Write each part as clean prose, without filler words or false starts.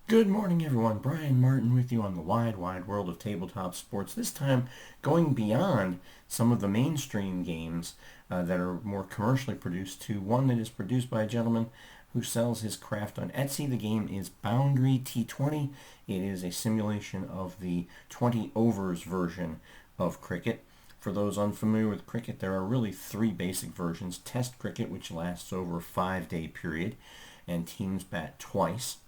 Good morning, everyone. Brian Martin with you on the wide world of tabletop sports. This time going beyond some of the mainstream games that are more commercially produced to one that is produced by a gentleman who sells his craft on Etsy. The game is Boundary T20. It is a simulation of the 20 overs version of cricket. For those unfamiliar with cricket, there are really three basic versions. Test cricket, which lasts over a 5-day period, and teams bat twice.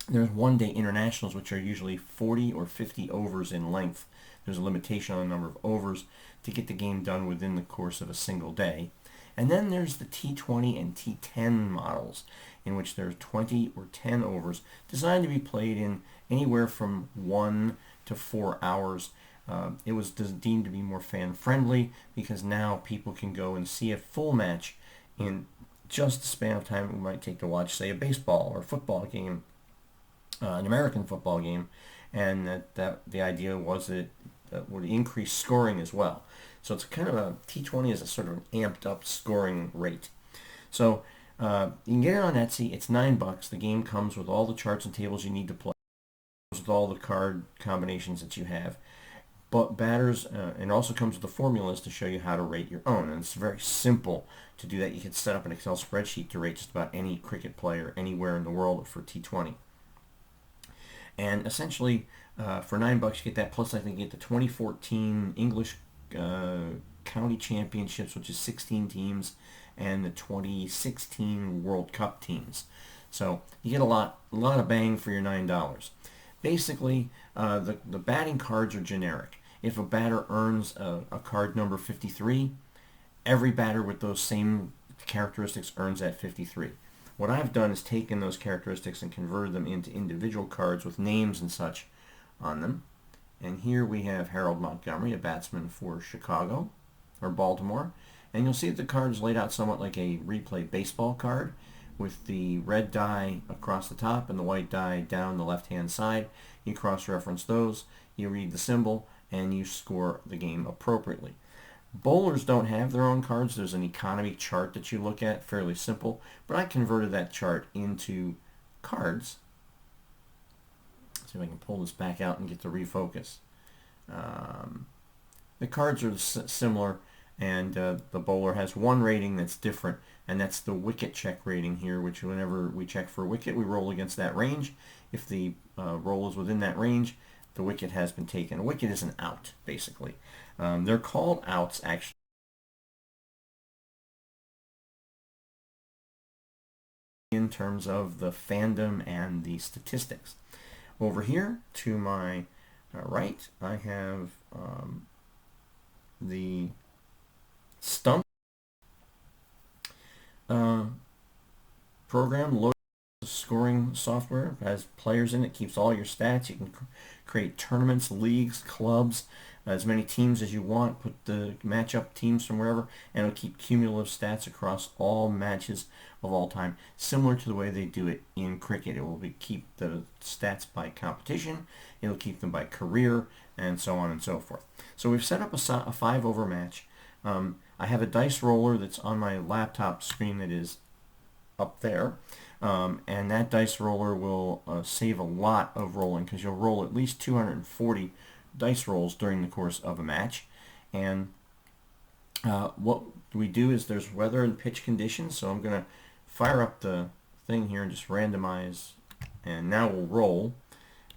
There's one-day internationals, which are usually 40 or 50 overs in length. There's a limitation on the number of overs to get the game done within the course of a single day. And then there's the T20 and T10 models, in which there's 20 or 10 overs designed to be played in anywhere from 1 to 4 hours. It was deemed to be more fan-friendly because now people can go and see a full match in just the span of time it might take to watch, say, a baseball or football game, an American football game, and that the idea was that it would increase scoring as well. So it's kind of a T20 is a sort of an amped up scoring rate. So you can get it on Etsy. It's $9. The game comes with all the charts and tables you need to play, with all the card combinations that you have. But batters, and also comes with the formulas to show you how to rate your own. And it's very simple to do that. You can set up an Excel spreadsheet to rate just about any cricket player anywhere in the world for T20. And essentially, for $9 you get that. Plus, I think you get the 2014 English County Championships, which is 16 teams, and the 2016 World Cup teams. So you get a lot of bang for your $9. Basically, the batting cards are generic. If a batter earns a card number 53, every batter with those same characteristics earns that 53. What I've done is taken those characteristics and converted them into individual cards with names and such on them. And here we have Harold Montgomery, a batsman for Chicago or Baltimore. And you'll see that the card is laid out somewhat like a replay baseball card, with the red die across the top and the white die down the left-hand side. You cross-reference those, you read the symbol, and you score the game appropriately. Bowlers don't have their own cards. There's an economy chart that you look at, fairly simple, but I converted that chart into cards. Let's see if I can pull this back out and get the refocus. The cards are similar, and the bowler has one rating that's different, and that's the wicket check rating here, which whenever we check for a wicket, we roll against that range. If the roll is within that range, the wicket has been taken. A wicket is an out, basically. They're called outs, actually, in terms of the fandom and the statistics. Over here, to my right, I have the stump program loaded. Scoring software has players in it, keeps all your stats. You can create tournaments, leagues, clubs, as many teams as you want. Put the match-up teams from wherever, and it'll keep cumulative stats across all matches of all time, similar to the way they do it in cricket. It will keep the stats by competition, it'll keep them by career, and so on and so forth. So we've set up a 5-over match. I have a dice roller that's on my laptop screen that is up there. And that dice roller will save a lot of rolling, because you'll roll at least 240 dice rolls during the course of a match. And what we do is there's weather and pitch conditions. So I'm going to fire up the thing here and just randomize, and now we'll roll.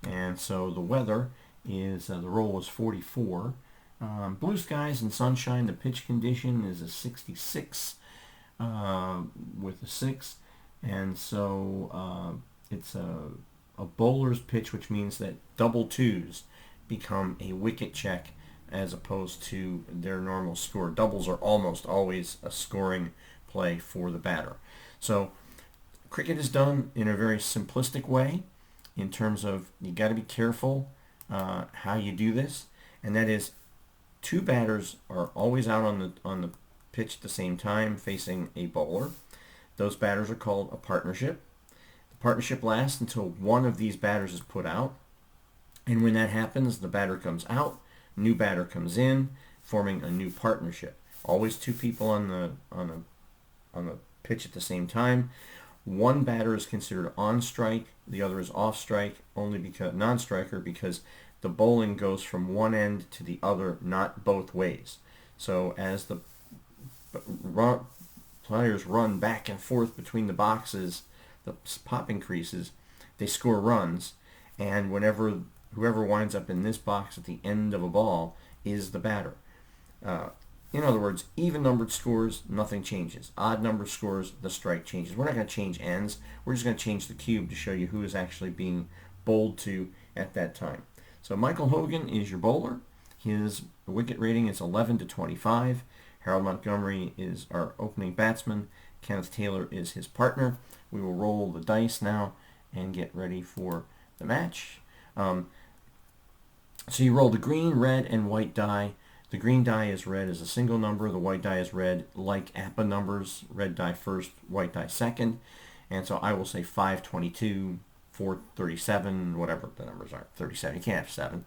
And so the weather is, the roll was 44. Blue skies and sunshine. The pitch condition is a 66 with a 6. And so it's a bowler's pitch, which means that double twos become a wicket check as opposed to their normal score. Doubles are almost always a scoring play for the batter. So cricket is done in a very simplistic way, in terms of you got to be careful how you do this, and that is two batters are always out on the pitch at the same time facing a bowler. Those batters are called a partnership. The partnership lasts until one of these batters is put out. And when that happens, the batter comes out, new batter comes in, forming a new partnership. Always two people on the pitch at the same time. One batter is considered on strike, the other is off strike, only because non-striker, because the bowling goes from one end to the other, not both ways. So as the players run back and forth between the boxes, the popping creases, they score runs, and whoever winds up in this box at the end of a ball is the batter. In other words, even-numbered scores, nothing changes. Odd-numbered scores, the strike changes. We're not going to change ends. We're just going to change the cube to show you who is actually being bowled to at that time. So Michael Hogan is your bowler. His wicket rating is 11 to 25. Harold Montgomery is our opening batsman. Kenneth Taylor is his partner. We will roll the dice now and get ready for the match. So you roll the green, red, and white die. The green die is read as a single number. The white die is read like APA numbers. Red die first, white die second. And so I will say 522, 437, whatever the numbers are. 37, you can't have 7.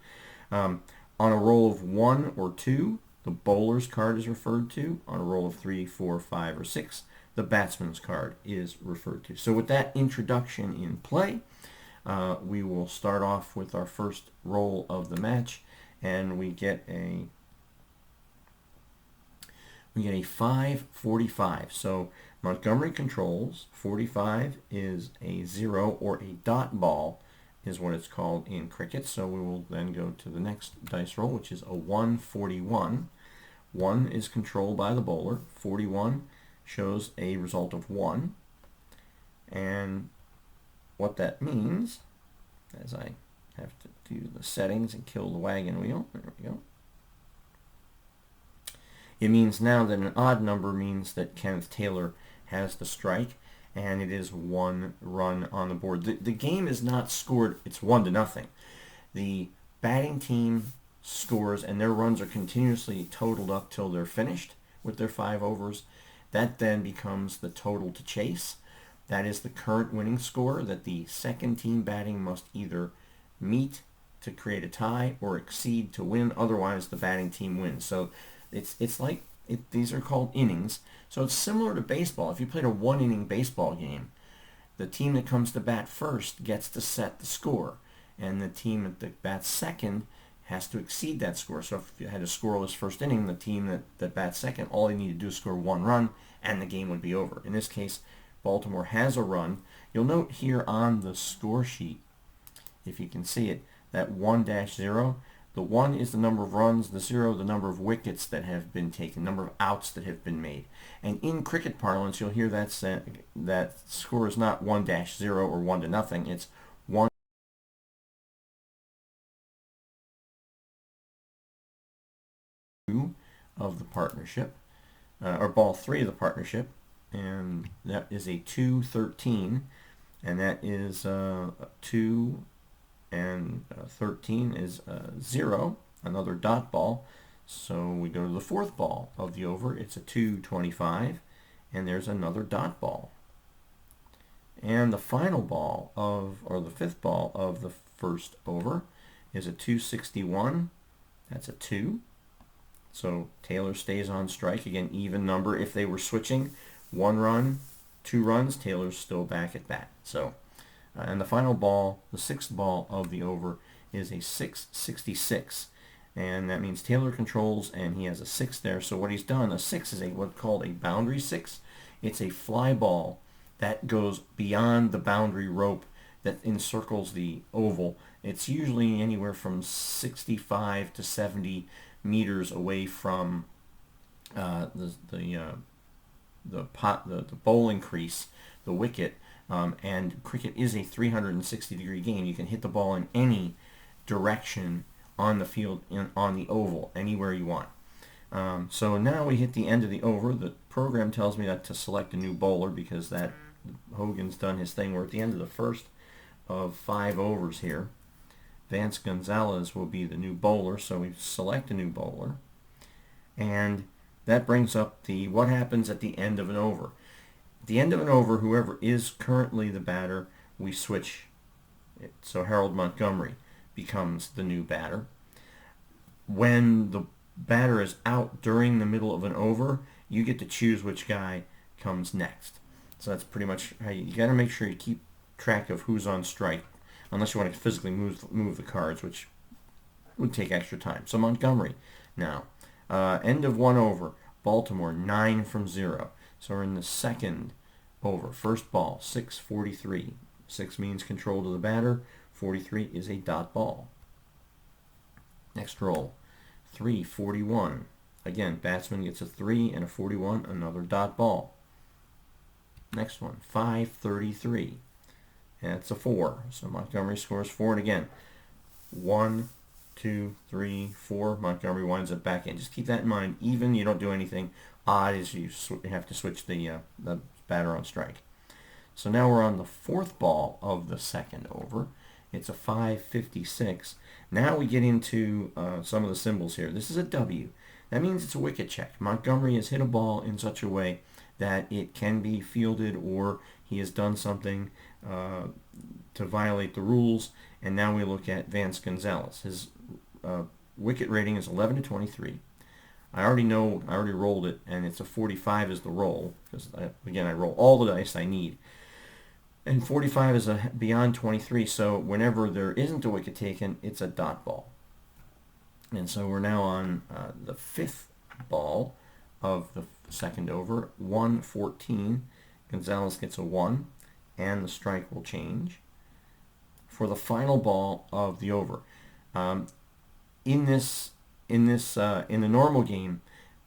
On a roll of 1 or 2, the bowler's card is referred to. On a roll of 3, 4, 5, or 6, the batsman's card is referred to. So with that introduction in play, we will start off with our first roll of the match, and we get a 545. So Montgomery controls. 45 is a 0 or a dot ball is what it's called in cricket. So we will then go to the next dice roll, which is a 141. 1 is controlled by the bowler. 41 shows a result of 1. And what that means, as I have to do the settings and kill the wagon wheel, there we go. It means now that an odd number means that Kenneth Taylor has the strike, and it is 1 run on the board. The game is not scored, it's 1-0. The batting team scores, and their runs are continuously totaled up till they're finished with their 5 overs. That then becomes the total to chase. That is the current winning score that the second team batting must either meet to create a tie or exceed to win. Otherwise, the batting team wins. So it's like these are called innings. So it's similar to baseball. If you played a 1-inning baseball game, the team that comes to bat first gets to set the score, and the team that bats second has to exceed that score. So if you had a scoreless first inning, the team that bats second, all they need to do is score 1 run, and the game would be over. In this case, Baltimore has a run. You'll note here on the score sheet, if you can see it, that 1-0. The 1 is the number of runs, the 0 the number of wickets that have been taken, number of outs that have been made. And in cricket parlance, you'll hear that score is not 1-0 or 1-0. It's 1 of the partnership, or ball 3 of the partnership, and that is a 2-13, and that is 2 and 13 is 0, another dot ball. So we go to the 4th ball of the over. It's a 2-25, and there's another dot ball. And the final ball or the 5th ball of the first over is a 2-61. That's a 2. So Taylor stays on strike. Again, even number. If they were switching, 1 run, 2 runs, Taylor's still back at bat. So, and the final ball, the 6th ball of the over, is a 6-66. And that means Taylor controls, and he has a 6 there. So what he's done, a 6 is what's called a boundary 6. It's a fly ball that goes beyond the boundary rope that encircles the oval. It's usually anywhere from 65 to 70 meters away from the bowling crease, the wicket. And cricket is a 360-degree game. You can hit the ball in any direction on the field, on the oval, anywhere you want. So now we hit the end of the over. The program tells me that to select a new bowler because that Hogan's done his thing. We're at the end of the first of 5 overs here. Vance Gonzalez will be the new bowler, so we select a new bowler. And that brings up the what happens at the end of an over. At the end of an over, whoever is currently the batter, we switch it. So Harold Montgomery becomes the new batter. When the batter is out during the middle of an over, you get to choose which guy comes next. So that's pretty much how you got to make sure you keep track of who's on strike, unless you want to physically move the cards, which would take extra time. So Montgomery now, end of 1 over. Baltimore 9 from 0. So we're in the second over. First ball, 6:43. 6 means control to the batter. 43 is a dot ball. Next roll, 3:41. Again, batsman gets a 3 and a 41, another dot ball. Next one, 5:33. That's a 4. So Montgomery scores 4, and again, 1, 2, 3, 4. Montgomery winds up back in. Just keep that in mind. Even you don't do anything. Odd is you have to switch the batter on strike. So now we're on the fourth ball of the second over. It's a 5:56. Now we get into some of the symbols here. This is a W. That means it's a wicket check. Montgomery has hit a ball in such a way that it can be fielded, or he has done something to violate the rules. And now we look at Vance Gonzalez. His wicket rating is 11-23. I already rolled it, and it's a 45 is the roll, because again, I roll all the dice I need. And 45 is beyond 23, so whenever there isn't a wicket taken, it's a dot ball. And so we're now on the fifth ball of the second over, 1:14. Gonzalez gets a 1, and the strike will change. For the final ball of the over, in the normal game,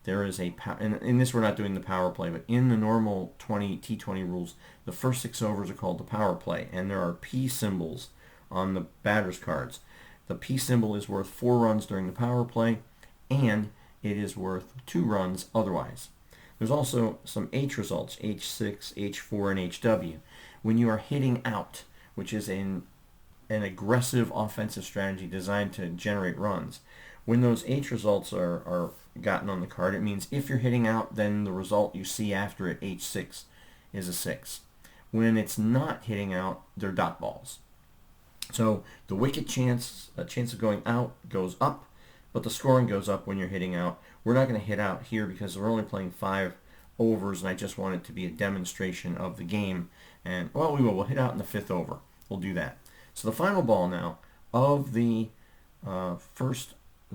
there is in this we're not doing the power play, but in the normal T20 rules, the first 6 overs are called the power play, and there are P symbols on the batter's cards. The P symbol is worth 4 runs during the power play, and it is worth 2 runs otherwise. There's also some H results, H6, H4, and HW. When you are hitting out, which is an aggressive offensive strategy designed to generate runs, when those H results are gotten on the card, it means if you're hitting out, then the result you see after it, H6, is a 6. When it's not hitting out, they're dot balls. So the wicket chance of going out goes up, but the scoring goes up when you're hitting out. We're not going to hit out here because we're only playing 5 overs, and I just want it to be a demonstration of the game. And, well, we will. We'll hit out in the 5th over. We'll do that. So the final ball now of the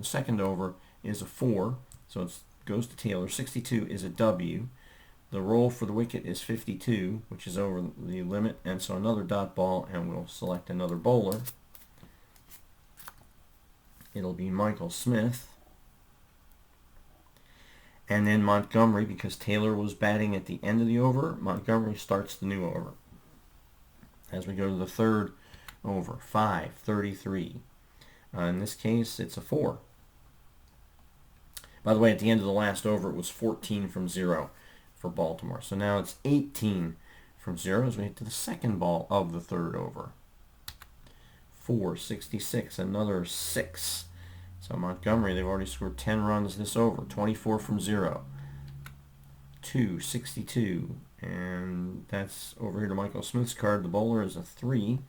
second over is a 4, so it goes to Taylor. 62 is a W. The roll for the wicket is 52, which is over the limit, and so another dot ball, and we'll select another bowler. It'll be Michael Smith. And then Montgomery, because Taylor was batting at the end of the over, Montgomery starts the new over. As we go to the third over, 5:33. In this case, it's a 4. By the way, at the end of the last over, it was 14 from 0 for Baltimore. So now it's 18 from 0 as we hit to the second ball of the third over. 4:66, another 6. So Montgomery, they've already scored 10 runs this over, 24 from 0. 2:62, and that's over here to Michael Smith's card. The bowler is a 3.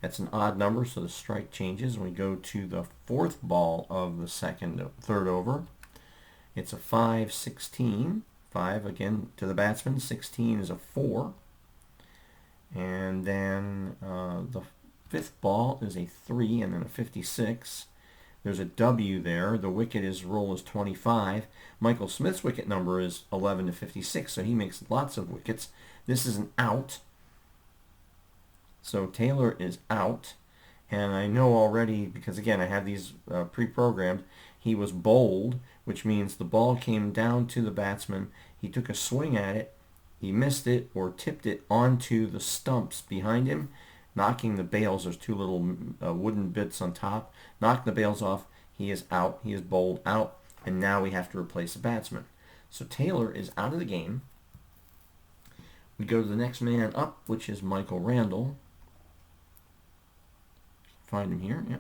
That's an odd number, so the strike changes. We go to the fourth ball of the third over. It's a 5:16. 5 again to the batsman. 16 is a 4. And then the fifth ball is a 3 and then a 56. There's a W there. The wicket roll is 25. Michael Smith's wicket number is 11-56, so he makes lots of wickets. This is an out. So Taylor is out. And I know already, because again, I have these pre-programmed, he was bowled, which means the ball came down to the batsman. He took a swing at it. He missed it or tipped it onto the stumps behind him, knocking the bails. There's 2 little wooden bits on top. Knocked the bails off. He is out. He is bowled out. And now we have to replace a batsman. So Taylor is out of the game. We go to the next man up, which is Michael Randall. Find him here. Yeah.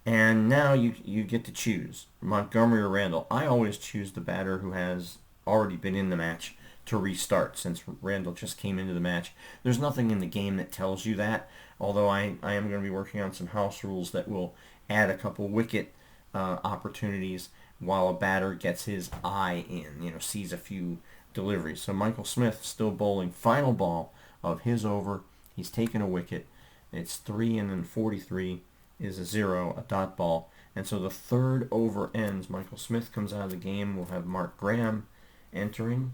And now you get to choose Montgomery or Randall. I always choose the batter who has already been in the match to restart, since Randall just came into the match. There's nothing in the game that tells you that, although I am going to be working on some house rules that will add a couple wicket opportunities while a batter gets his eye in, sees a few delivery. So Michael Smith still bowling final ball of his over. He's taken a wicket. It's 3 and then 43 is a 0, a dot ball. And so the third over ends. Michael Smith comes out of the game. We'll have Mark Graham entering.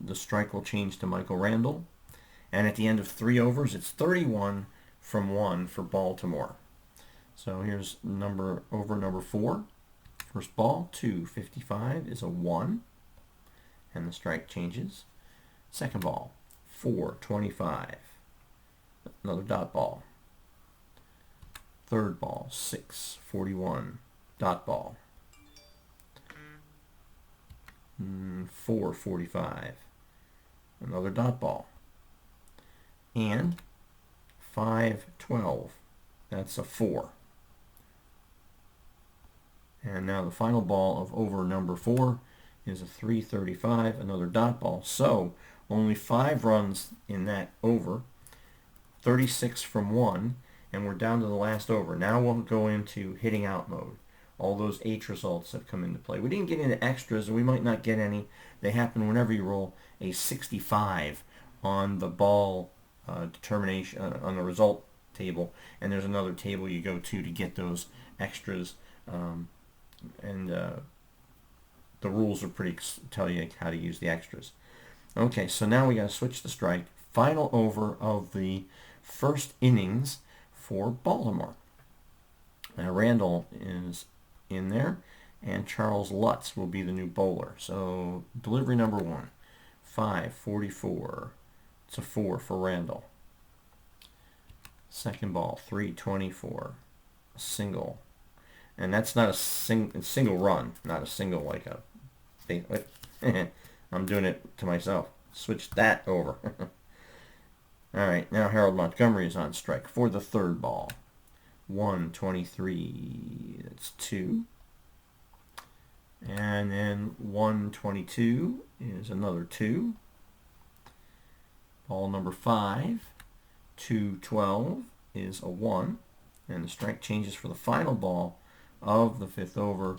The strike will change to Michael Randall. And at the end of 3 overs, it's 31 from 1 for Baltimore. So here's over number 4. First ball, 255 is a 1. And the strike changes. Second ball, 425. Another dot ball. Third ball, 641. Dot ball. 445. Another dot ball. And 512. That's a 4. And now the final ball of over number 4 is a 335, another dot ball. So only 5 runs in that over, 36 from 1, and we're down to the last over. Now we'll go into hitting out mode. All those H results have come into play. We didn't get into extras, and we might not get any. They happen whenever you roll a 65 on the ball determination, on the result table, and there's another table you go to get those extras. The rules are tell you how to use the extras. Okay, so now we got to switch the strike. Final over of the first innings for Baltimore. Now Randall is in there, and Charles Lutz will be the new bowler. So delivery number 1, 544. It's a 4 for Randall. Second ball, 324. A single. And that's not a single run, not a single like a... I'm doing it to myself. Switch that over. All right, now Harold Montgomery is on strike for the third ball. 123, that's 2. And then 122 is another 2. Ball number 5, 212 is a 1. And the strike changes for the final ball of the 5th over.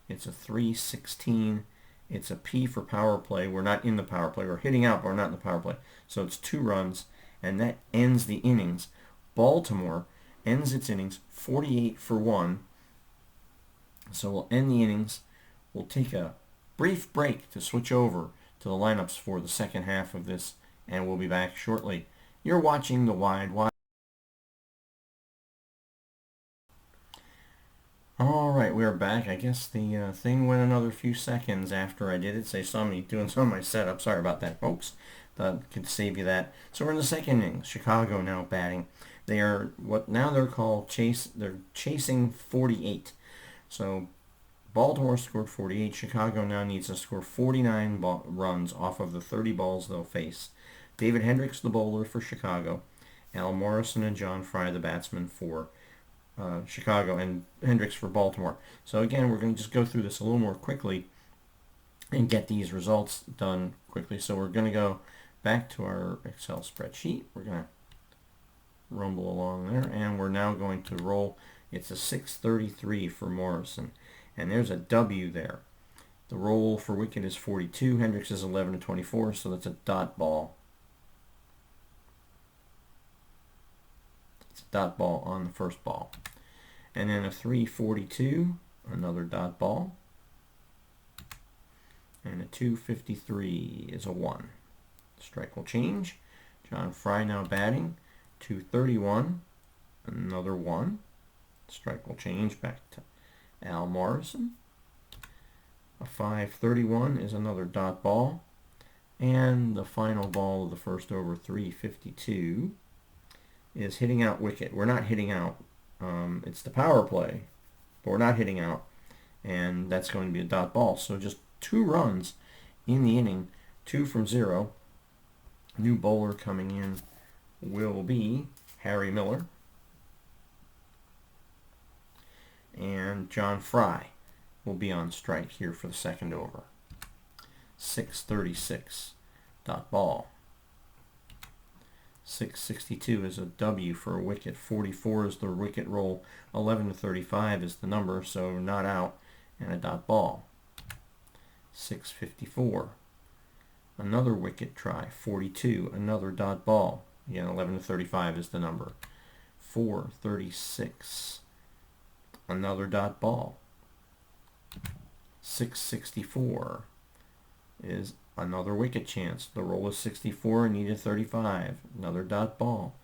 It's a 316. It's a P for power play. We're not in the power play. We're hitting out, but we're not in the power play. So it's 2 runs, and that ends the innings. Baltimore ends its innings 48 for 1. So we'll end the innings. We'll take a brief break to switch over to the lineups for the second half of this, and we'll be back shortly. You're watching the Wide. All right, we're back. I guess the thing went another few seconds after I did it. They saw me doing some of my setup. Sorry about that, folks. That could save you that. So we're in the second inning. Chicago now batting. They are what now they're called They're chasing 48. So Baltimore scored 48. Chicago now needs to score 49 runs off of the 30 balls they'll face. David Hendricks, the bowler for Chicago. Al Morrison and John Fry, the batsman for Chicago, and Hendricks for Baltimore. So again, we're going to just go through this a little more quickly and get these results done quickly. So we're going to go back to our Excel spreadsheet. We're going to rumble along there, and we're now going to roll. It's a 633 for Morrison, and there's a W there. The roll for wicket is 42. Hendricks is 11 to 24, so that's a dot ball. It's a dot ball on the first ball. And then a 342, another dot ball. And a 253 is a 1. Strike will change. John Fry now batting. 231, another 1. Strike will change back to Al Morrison. A 531 is another dot ball. And the final ball of the first over, 352, is hitting out wicket. We're not hitting out. It's the power play, but we're not hitting out. And that's going to be a dot ball. So just 2 runs in the inning, 2 from 0. New bowler coming in will be Harry Miller. And John Fry will be on strike here for the second over. 636, dot ball. 662 is a W for a wicket. 44 is the wicket roll. 11 to 35 is the number, so not out, and a dot ball. 654. Another wicket try. 42, another dot ball. Again, 11 to 35 is the number. 436, another dot ball. 664 is another wicket chance. The roll is 64 and needed 35. Another dot ball.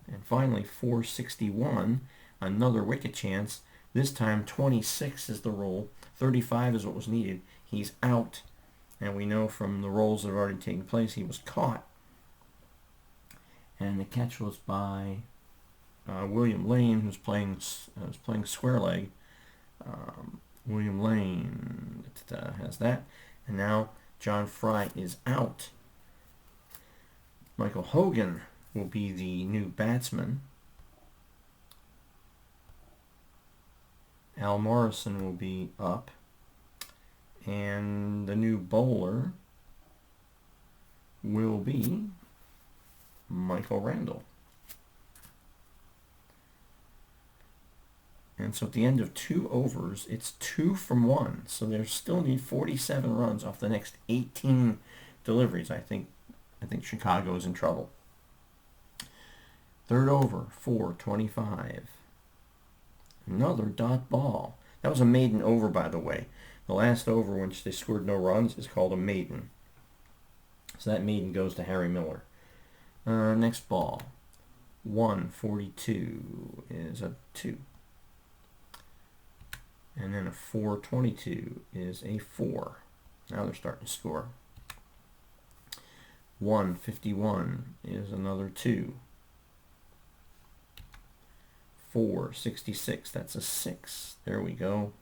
And finally, 461, another wicket chance. This time 26 is the roll. 35 is what was needed. He's out. And we know from the rolls that have already taken place, he was caught. And the catch was by William Lane, who's playing square leg. William Lane has that. And now John Fry is out. Michael Hogan will be the new batsman. Al Morrison will be up. And the new bowler will be Michael Randall. And so at the end of 2 overs, it's 2 from 1. So they still need 47 runs off the next 18 deliveries. I think Chicago is in trouble. Third over, 4:25. Another dot ball. That was a maiden over, by the way. The last over, which they scored no runs, is called a maiden. So that maiden goes to Harry Miller. Next ball, 1:42 is a 2. And then a 4:22 is a 4. Now they're starting to score. 1:51 is another 2. 4:66, that's a 6. There we go.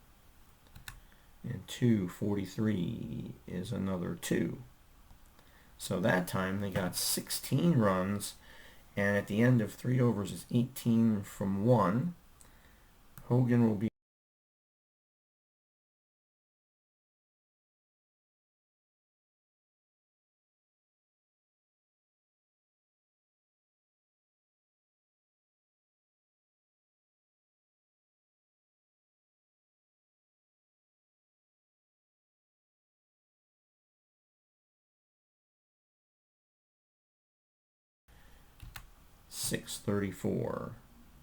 And 2:43 is another 2. So that time they got 16 runs, and at the end of 3 overs it's 18 from 1. Hogan will be .634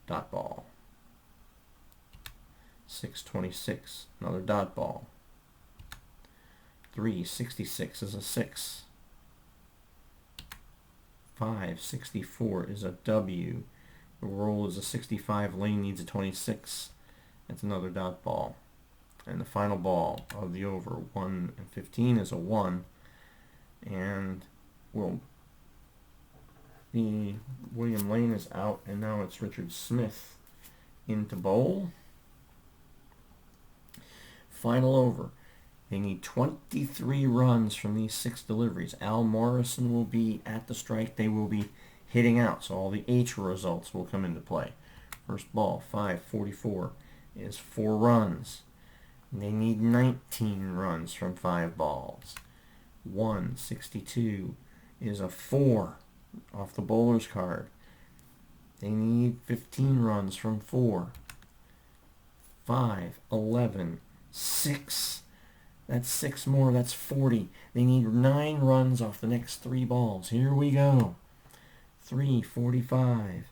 dot ball. 6:26, another dot ball. 3:66 is a 6. 5:64 is a W. The roll is a 65. Lane needs a 26. That's another dot ball. And the final ball of the over, 1:15, is a 1. And William Lane is out, and now it's Richard Smith into bowl. Final over. They need 23 runs from these 6 deliveries. Al Morrison will be at the strike. They will be hitting out, so all the H results will come into play. First ball, 5:44, is 4 runs. They need 19 runs from 5 balls. 1:62 is a 4 off the bowler's card. They need 15 runs from 4. 5:11, 6. That's 6 more. That's 40. They need 9 runs off the next 3 balls. Here we go. 3:45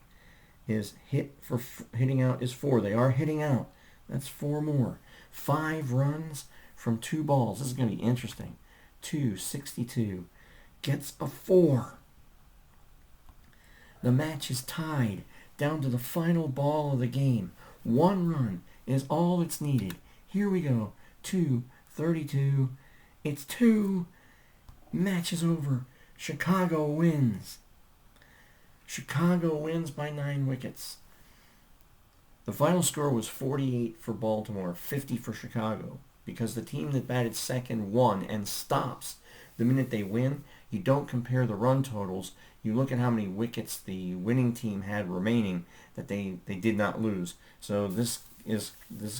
is hitting out is 4. They are hitting out. That's 4 more. 5 runs from 2 balls. This is going to be interesting. 2:62 gets a 4. The match is tied down to the final ball of the game. 1 run is all that's needed. Here we go. 2:32. It's 2. Match is over. Chicago wins. Chicago wins by 9 wickets. The final score was 48 for Baltimore, 50 for Chicago, because the team that batted second won and stops the minute they win. You don't compare the run totals. You look at how many wickets the winning team had remaining that they did not lose. So this is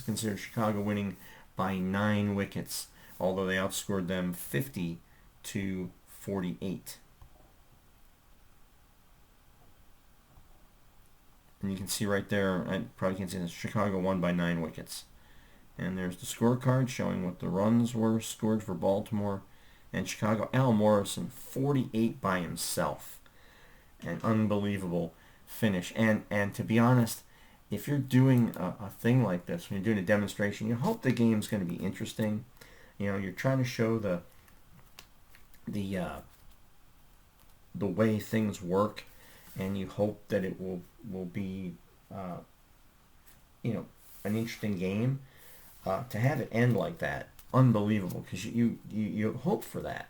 considered Chicago winning by 9 wickets, although they outscored them 50 to 48. And you can see right there, I probably can't see this, Chicago won by 9 wickets. And there's the scorecard showing what the runs were scored for Baltimore and Chicago. Al Morrison, 48 by himself. An unbelievable finish. And to be honest, if you're doing a thing like this, when you're doing a demonstration, you hope the game's going to be interesting. You know, you're trying to show the way things work, and you hope that it will be an interesting game. To have it end like that, unbelievable, because you hope for that,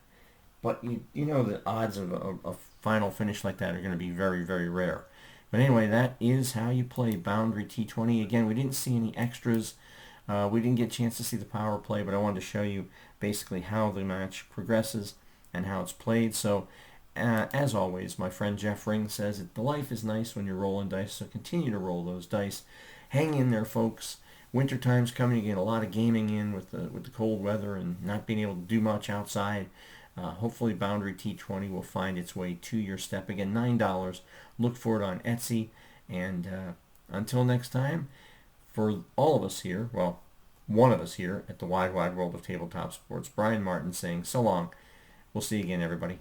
but you know the odds of a final finish like that are going to be very, very rare. But anyway, that is how you play Boundary T20. Again, we didn't see any extras. We didn't get a chance to see the power play, but I wanted to show you basically how the match progresses and how it's played. So, as always, my friend Jeff Ring says that the life is nice when you're rolling dice, so continue to roll those dice. Hang in there, folks. Winter time's coming. You get a lot of gaming in with the cold weather and not being able to do much outside. Hopefully Boundary T20 will find its way to your step. Again, $9. Look for it on Etsy. And until next time, for all of us here, well, one of us here at the Wide World of Tabletop Sports, Brian Martin saying so long. We'll see you again, everybody.